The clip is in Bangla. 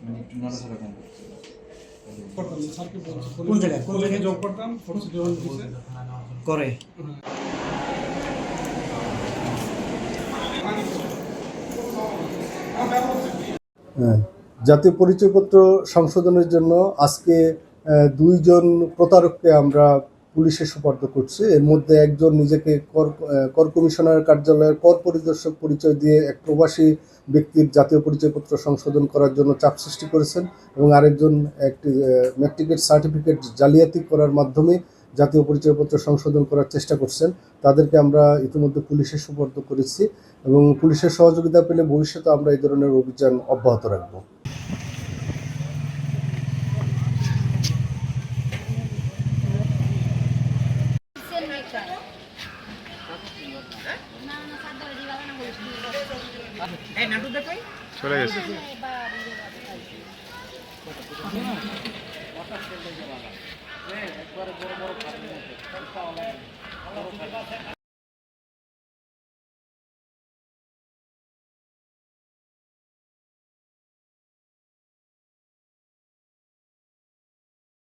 মানে একটু নড়াচড়া কম করছে। করতাম না, স্যারকে বলছি কোন জায়গায় জব করতাম, ফোর্থ ডিভিশন দিছে করে হ্যাঁ, জাতীয় পরিচয়পত্র সংশোধনের জন্য আজকে দুইজন প্রতারককে আমরা পুলিশে সোপর্দ করছি। এর মধ্যে একজন নিজেকে কর কমিশনার কার্যালয়ের কর পরিদর্শক পরিচয় দিয়ে এক প্রবাসী ব্যক্তির জাতীয় পরিচয়পত্র সংশোধন করার জন্য চাপ সৃষ্টি করেছেন এবং আরেকজন একটি ম্যাট্রিকের সার্টিফিকেট জালিয়াতি করার মাধ্যমে জাতীয় পরিচয়পত্র সংশোধন করার চেষ্টা করছেন। তাদেরকে আমরা ইতিমধ্যে পুলিশে সোপর্দ করেছি এবং পুলিশের সহযোগিতা পেলে ভবিষ্যতে আমরা এই ধরনের অভিযান অব্যাহত রাখব। চলে গেছে।